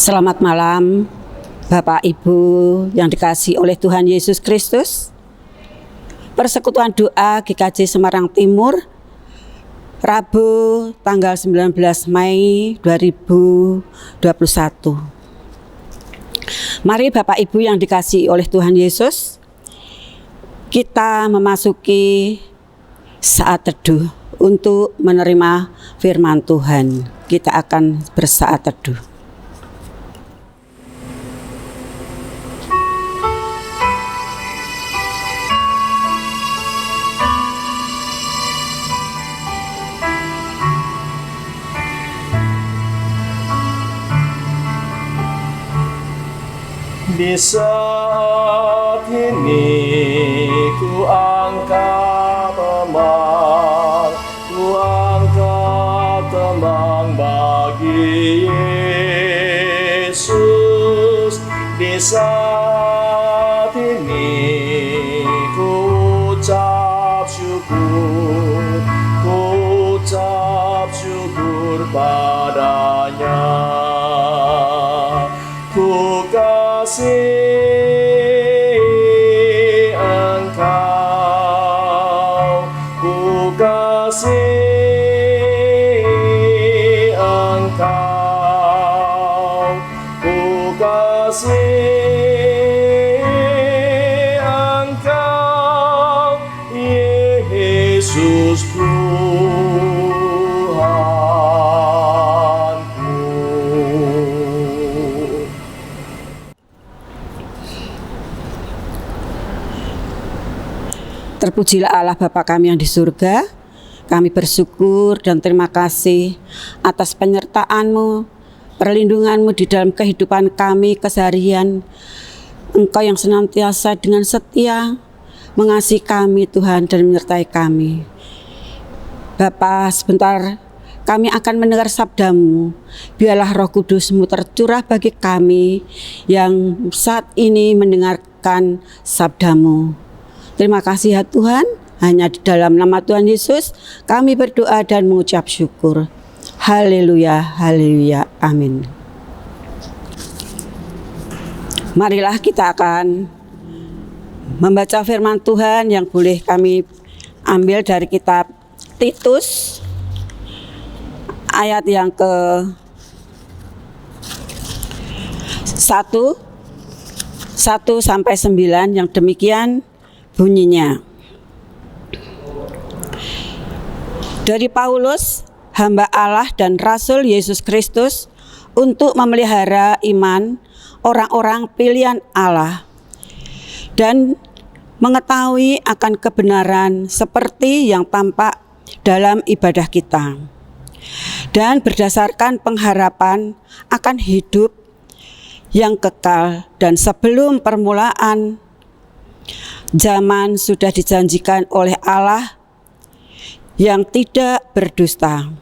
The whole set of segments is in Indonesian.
Selamat malam, Bapak Ibu yang dikasihi oleh Tuhan Yesus Kristus. Persekutuan doa GKJ Semarang Timur, Rabu tanggal 19 Mei 2021. Mari Bapak Ibu yang dikasihi oleh Tuhan Yesus, kita memasuki saat teduh untuk menerima firman Tuhan. Kita akan bersaat teduh. Di saat ini ku angkat teman bagi Yesus. Di saat ini ku ucap syukur padanya. Ku kasih Engkau, ku kasih Engkau, ku kasih Engkau, Yesus Terpujilah Allah Bapa kami yang di surga. Kami bersyukur dan terima kasih atas penyertaan-Mu, perlindungan-Mu di dalam kehidupan kami keseharian. Engkau yang senantiasa dengan setia mengasihi kami Tuhan dan menyertai kami. Bapa, sebentar kami akan mendengar sabda-Mu. Biarlah Roh Kudus-Mu tercurah bagi kami yang saat ini mendengarkan sabda-Mu. Terima kasih ya Tuhan, hanya di dalam nama Tuhan Yesus kami berdoa dan mengucap syukur. Haleluya, haleluya, amin. Marilah kita akan membaca firman Tuhan yang boleh kami ambil dari kitab Titus ayat yang ke 1 sampai 9 yang demikian bunyinya. Dari Paulus, hamba Allah dan Rasul Yesus Kristus, untuk memelihara iman orang-orang pilihan Allah dan mengetahui akan kebenaran seperti yang tampak dalam ibadah kita, dan berdasarkan pengharapan akan hidup yang kekal dan sebelum permulaan zaman sudah dijanjikan oleh Allah yang tidak berdusta,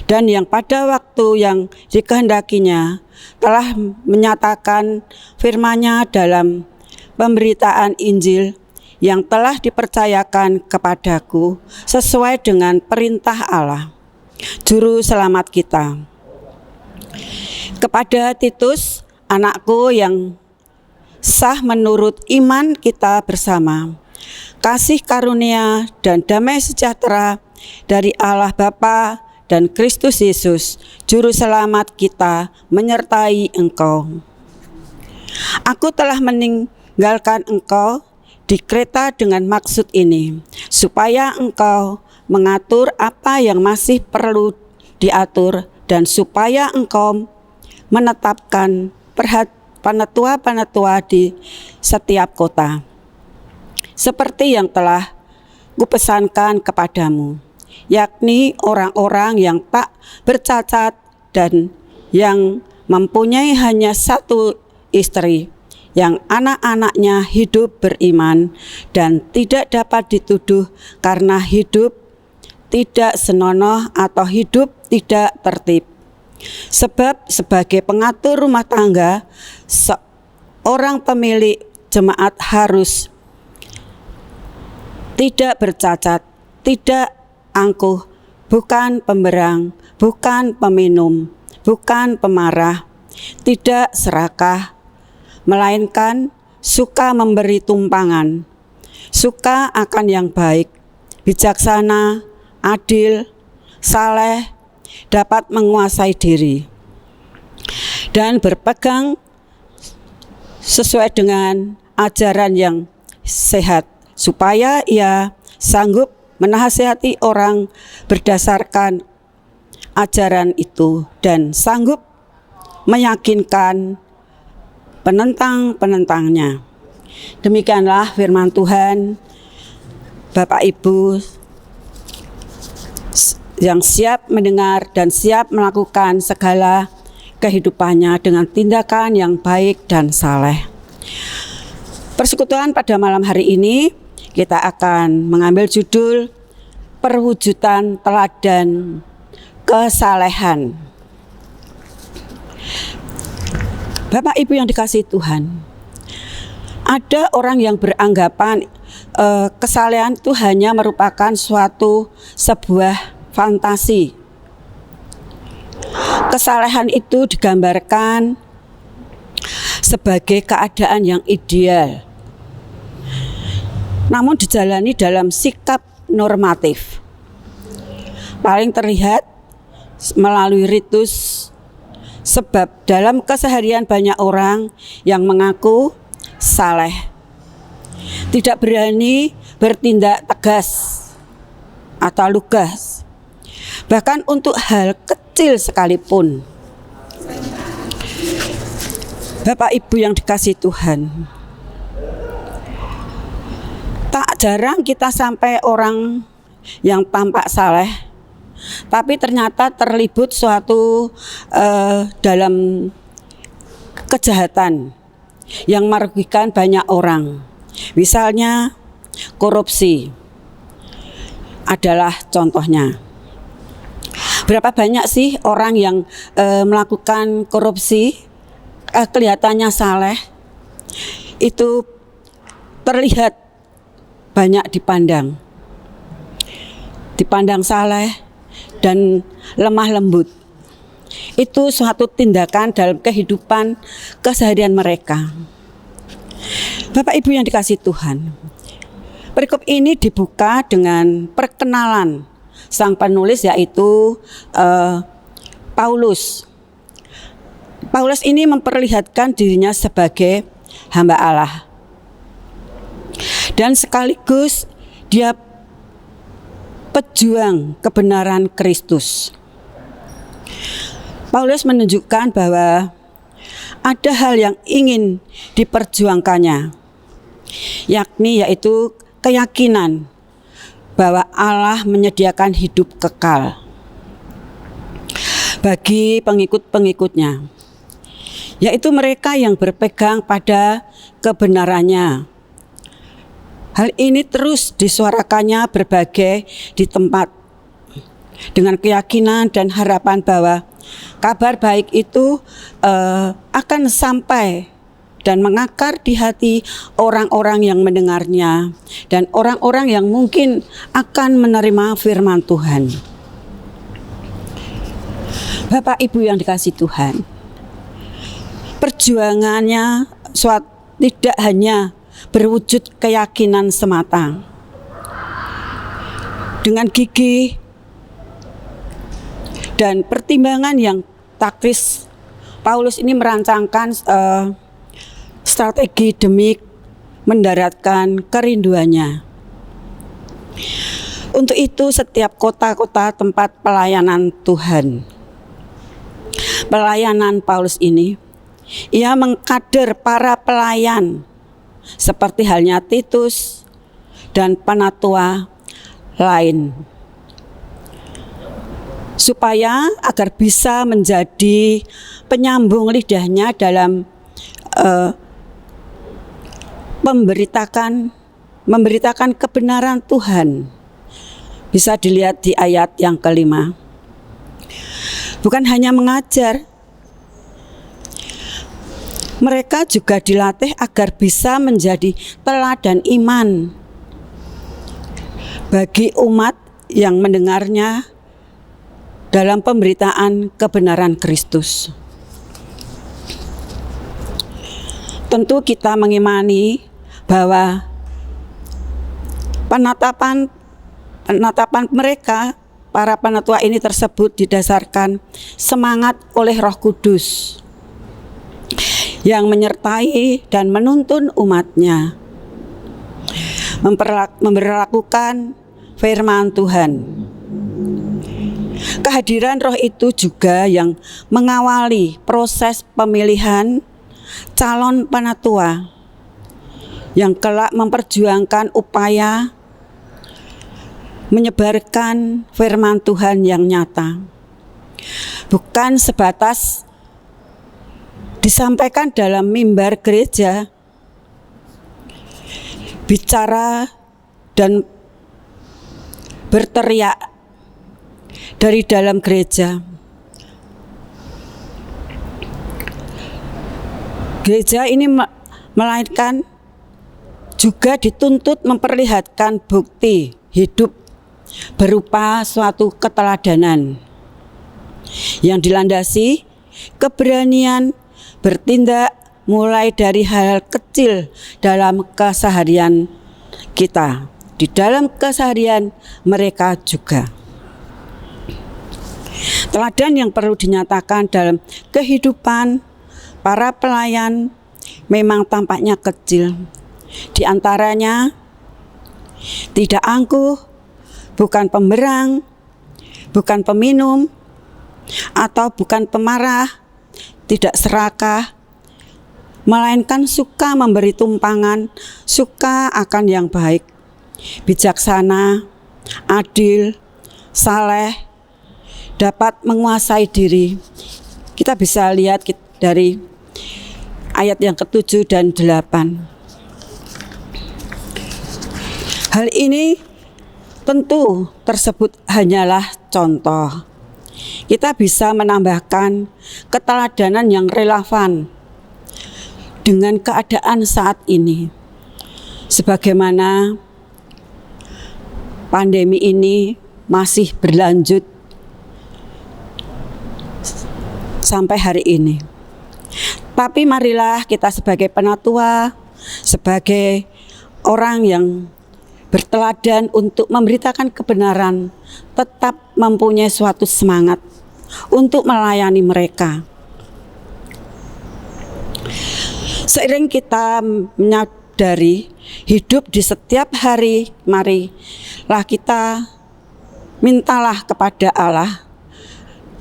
dan yang pada waktu yang dikehendakinya telah menyatakan firman-Nya dalam pemberitaan Injil yang telah dipercayakan kepadaku sesuai dengan perintah Allah, Juru Selamat kita. Kepada Titus, anakku yang sah menurut iman kita bersama, kasih karunia dan damai sejahtera dari Allah Bapa dan Kristus Yesus, Juru Selamat kita, menyertai engkau. Aku telah meninggalkan engkau di Kreta dengan maksud ini, supaya engkau mengatur apa yang masih perlu diatur, dan supaya engkau menetapkan penetua-penetua di setiap kota, seperti yang telah kupesankan kepadamu, yakni orang-orang yang tak bercacat dan yang mempunyai hanya satu istri, yang anak-anaknya hidup beriman dan tidak dapat dituduh karena hidup tidak senonoh atau hidup tidak tertib. Sebab sebagai pengatur rumah tangga, seorang pemilik jemaat harus tidak bercacat, tidak angkuh, bukan pemberang, bukan peminum, bukan pemarah, tidak serakah, melainkan suka memberi tumpangan, suka akan yang baik, bijaksana, adil, saleh, dapat menguasai diri, dan berpegang sesuai dengan ajaran yang sehat, supaya ia sanggup menasihati orang berdasarkan ajaran itu dan sanggup meyakinkan penentang-penentangnya. Demikianlah firman Tuhan. Bapak Ibu yang siap mendengar dan siap melakukan segala kehidupannya dengan tindakan yang baik dan saleh. Persekutuan pada malam hari ini kita akan mengambil judul perwujudan teladan kesalehan. Bapak Ibu yang dikasihi Tuhan, ada orang yang beranggapan kesalehan itu hanya merupakan sebuah fantasi. Kesalehan itu digambarkan sebagai keadaan yang ideal, namun dijalani dalam sikap normatif. Paling terlihat melalui ritus, sebab dalam keseharian banyak orang yang mengaku saleh tidak berani bertindak tegas atau lugas, bahkan untuk hal kecil sekalipun. Bapak Ibu yang dikasihi Tuhan, tak jarang kita sampai orang yang tampak saleh, tapi ternyata terlibat suatu dalam kejahatan yang merugikan banyak orang. Misalnya korupsi adalah contohnya. Berapa banyak sih orang yang melakukan korupsi kelihatannya saleh, itu terlihat banyak dipandang saleh dan lemah lembut. Itu suatu tindakan dalam kehidupan keseharian mereka. Bapak Ibu yang dikasihi Tuhan, perikop ini dibuka dengan perkenalan sang penulis, yaitu Paulus. Paulus ini memperlihatkan dirinya sebagai hamba Allah, dan sekaligus dia pejuang kebenaran Kristus. Paulus menunjukkan bahwa ada hal yang ingin diperjuangkannya, yaitu keyakinan bahwa Allah menyediakan hidup kekal bagi pengikut-pengikutnya, yaitu mereka yang berpegang pada kebenarannya. Hal ini terus disuarakannya berbagai di tempat, dengan keyakinan dan harapan bahwa kabar baik itu akan sampai dan mengakar di hati orang-orang yang mendengarnya dan orang-orang yang mungkin akan menerima firman Tuhan. Bapak Ibu yang dikasihi Tuhan, perjuangannya tidak hanya berwujud keyakinan semata. Dengan gigih dan pertimbangan yang taktis, Paulus ini merancangkan strategi demi mendaratkan kerinduannya. Untuk itu setiap kota-kota tempat pelayanan Tuhan, pelayanan Paulus ini, ia mengkader para pelayan seperti halnya Titus dan penatua lain, supaya agar bisa menjadi penyambung lidahnya dalam memberitakan kebenaran Tuhan. Bisa dilihat di ayat yang kelima. Bukan hanya mengajar, mereka juga dilatih agar bisa menjadi teladan iman bagi umat yang mendengarnya dalam pemberitaan kebenaran Kristus. Tentu kita mengimani bahwa penetapan mereka, para penatua ini tersebut didasarkan semangat oleh Roh Kudus yang menyertai dan menuntun umatnya memperlakukan firman Tuhan. Kehadiran Roh itu juga yang mengawali proses pemilihan calon penatua yang kelak memperjuangkan upaya menyebarkan firman Tuhan yang nyata. Bukan sebatas disampaikan dalam mimbar gereja, bicara dan berteriak dari dalam gereja. Gereja ini melainkan juga dituntut memperlihatkan bukti hidup berupa suatu keteladanan yang dilandasi keberanian bertindak mulai dari hal kecil dalam keseharian kita, di dalam keseharian mereka juga. Teladan yang perlu dinyatakan dalam kehidupan para pelayan memang tampaknya kecil. Di antaranya tidak angkuh, bukan pemberang, bukan peminum, atau bukan pemarah, tidak serakah, melainkan suka memberi tumpangan, suka akan yang baik, bijaksana, adil, saleh, dapat menguasai diri. Kita bisa lihat dari ayat yang ke-7 dan 8. Hal ini tentu tersebut hanyalah contoh. Kita bisa menambahkan keteladanan yang relevan dengan keadaan saat ini. Sebagaimana pandemi ini masih berlanjut sampai hari ini. Tapi marilah kita sebagai penatua, sebagai orang yang berteladan untuk memberitakan kebenaran, tetap mempunyai suatu semangat untuk melayani mereka. Seiring kita menyadari hidup di setiap hari, marilah kita mintalah kepada Allah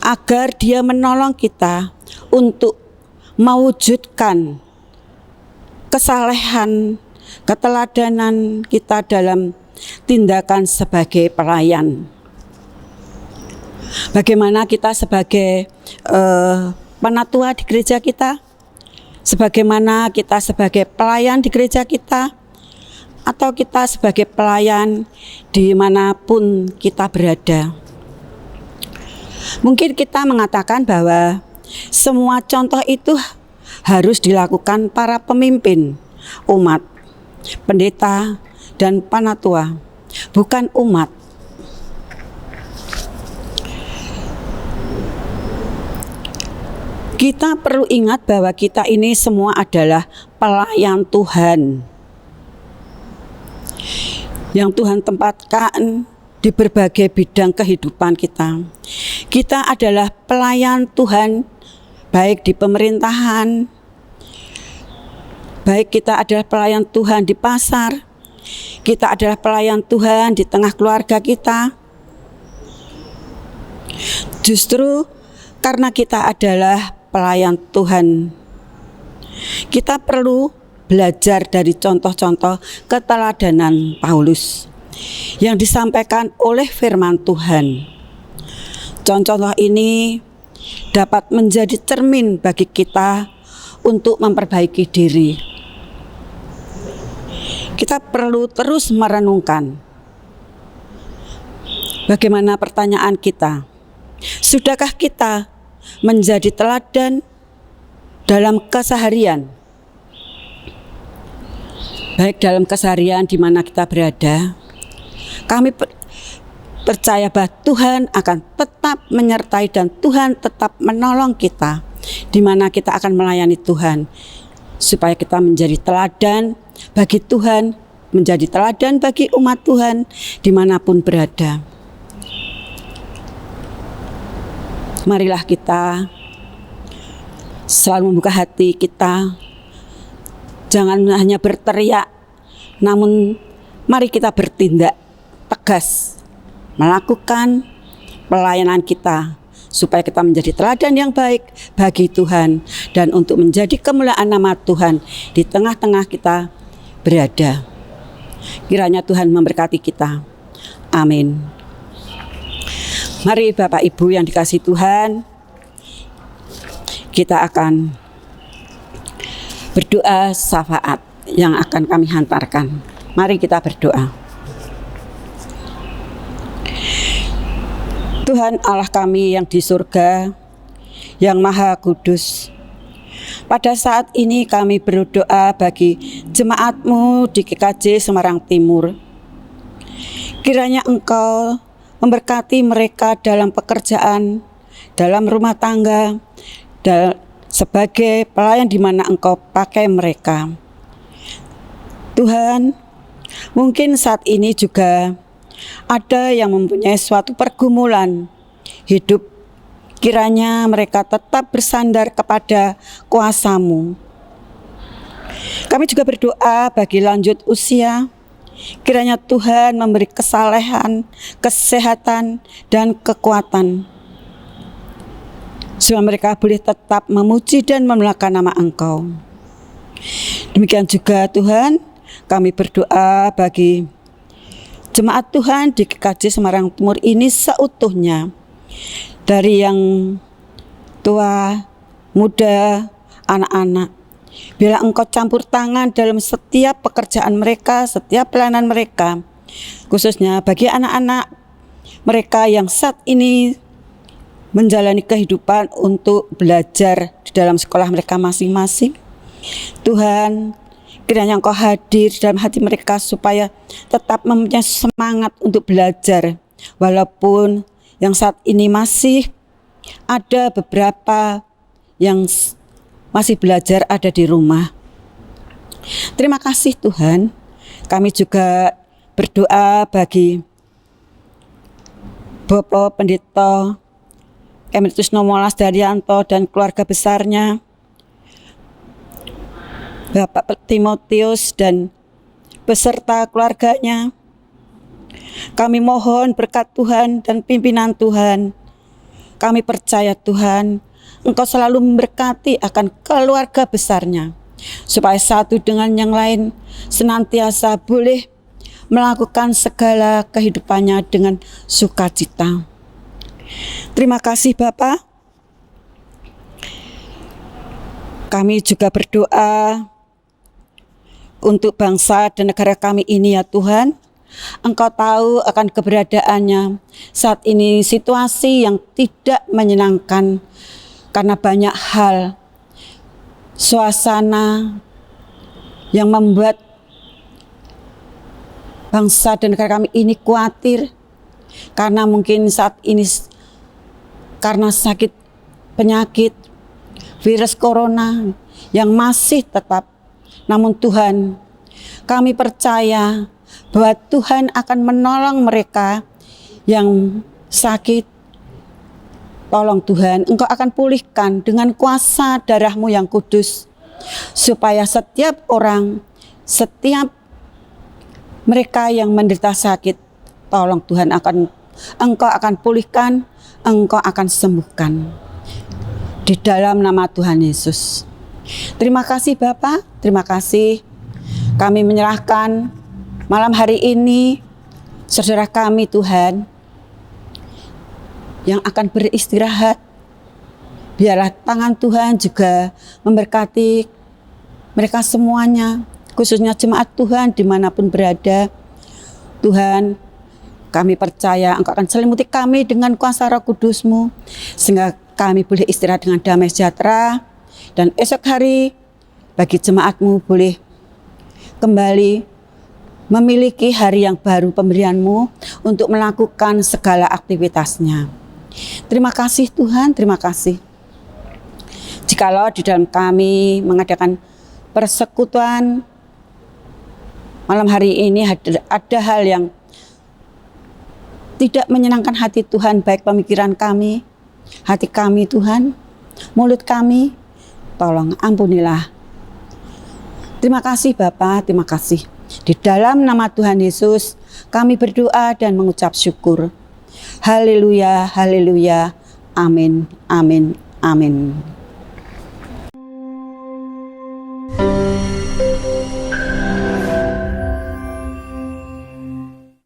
agar Dia menolong kita untuk mewujudkan kesalehan, keteladanan kita dalam tindakan sebagai pelayan. Bagaimana kita sebagai penatua di gereja kita, sebagaimana kita sebagai pelayan di gereja kita, atau kita sebagai pelayan dimanapun kita berada. Mungkin kita mengatakan bahwa semua contoh itu harus dilakukan para pemimpin umat, pendeta dan penatua, bukan umat. Kita perlu ingat bahwa kita ini semua adalah pelayan Tuhan yang Tuhan tempatkan di berbagai bidang kehidupan kita. Kita adalah pelayan Tuhan, baik di pemerintahan, baik kita adalah pelayan Tuhan di pasar, kita adalah pelayan Tuhan di tengah keluarga kita. Justru karena kita adalah pelayan Tuhan, kita perlu belajar dari contoh-contoh keteladanan Paulus yang disampaikan oleh firman Tuhan. Contoh ini dapat menjadi cermin bagi kita untuk memperbaiki diri. Kita perlu terus merenungkan bagaimana pertanyaan kita. Sudahkah kita menjadi teladan dalam keseharian? Baik dalam keseharian di mana kita berada, kami percaya bahwa Tuhan akan tetap menyertai dan Tuhan tetap menolong kita di mana kita akan melayani Tuhan. supaya kita menjadi teladan bagi Tuhan, menjadi teladan bagi umat Tuhan dimanapun berada. Marilah kita selalu membuka hati kita, jangan hanya berteriak, namun mari kita bertindak tegas, melakukan pelayanan kita, supaya kita menjadi teladan yang baik bagi Tuhan dan untuk menjadi kemuliaan nama Tuhan di tengah-tengah kita berada. Kiranya Tuhan memberkati kita. Amin. Mari Bapak Ibu yang dikasihi Tuhan, kita akan berdoa syafaat yang akan kami hantarkan. Mari kita berdoa. Tuhan Allah kami yang di surga, yang Maha Kudus, pada saat ini kami berdoa bagi jemaat-Mu di GKJ Semarang Timur. Kiranya Engkau memberkati mereka dalam pekerjaan, dalam rumah tangga, sebagai pelayan di mana Engkau pakai mereka. Tuhan, mungkin saat ini juga ada yang mempunyai suatu pergumulan hidup. Kiranya mereka tetap bersandar kepada kuasa-Mu. Kami juga berdoa bagi lanjut usia. Kiranya Tuhan memberi kesalehan, kesehatan, dan kekuatan, supaya mereka boleh tetap memuji dan memuliakan nama Engkau. Demikian juga Tuhan, kami berdoa bagi jemaat Tuhan di GKJ Semarang Timur ini seutuhnya, dari yang tua, muda, anak-anak. Bila Engkau campur tangan dalam setiap pekerjaan mereka, setiap pelayanan mereka, khususnya bagi anak-anak mereka yang saat ini menjalani kehidupan untuk belajar di dalam sekolah mereka masing-masing. Tuhan, kiranya Engkau hadir dalam hati mereka supaya tetap mempunyai semangat untuk belajar, walaupun yang saat ini masih ada beberapa yang masih belajar ada di rumah. Terima kasih Tuhan. Kami juga berdoa bagi Bapak Pendeta Emeritus Nomolas Daryanto dan keluarga besarnya, Bapak Timotius dan beserta keluarganya. Kami mohon berkat Tuhan dan pimpinan Tuhan. Kami percaya Tuhan, Engkau selalu memberkati akan keluarga besarnya, supaya satu dengan yang lain senantiasa boleh melakukan segala kehidupannya dengan sukacita. Terima kasih Bapa. Kami juga berdoa untuk bangsa dan negara kami ini ya Tuhan. Engkau tahu akan keberadaannya. Saat ini situasi yang tidak menyenangkan karena banyak hal, suasana yang membuat bangsa dan negara kami ini khawatir. Karena mungkin saat ini karena sakit penyakit virus corona yang masih tetap. Namun Tuhan, kami percaya bahwa Tuhan akan menolong mereka yang sakit. Tolong Tuhan, Engkau akan pulihkan dengan kuasa darah-Mu yang kudus, supaya setiap orang, setiap mereka yang menderita sakit, tolong Tuhan, Engkau akan pulihkan, Engkau akan sembuhkan. Di dalam nama Tuhan Yesus. Terima kasih Bapak, terima kasih. Kami menyerahkan malam hari ini saudara kami Tuhan yang akan beristirahat. Biarlah tangan Tuhan juga memberkati mereka semuanya, khususnya jemaat Tuhan dimanapun berada. Tuhan, kami percaya Engkau akan selimuti kami dengan kuasa Roh Kudus-Mu, sehingga kami boleh istirahat dengan damai sejahtera. Dan esok hari bagi jemaat-Mu boleh kembali memiliki hari yang baru pemberian-Mu untuk melakukan segala aktivitasnya. Terima kasih Tuhan, terima kasih. Jikalau di dalam kami mengadakan persekutuan malam hari ini ada hal yang tidak menyenangkan hati Tuhan, baik pemikiran kami, hati kami Tuhan, mulut kami, tolong ampunilah. Terima kasih Bapa, terima kasih. Di dalam nama Tuhan Yesus kami berdoa dan mengucap syukur. Haleluya, haleluya, amin, amin, amin.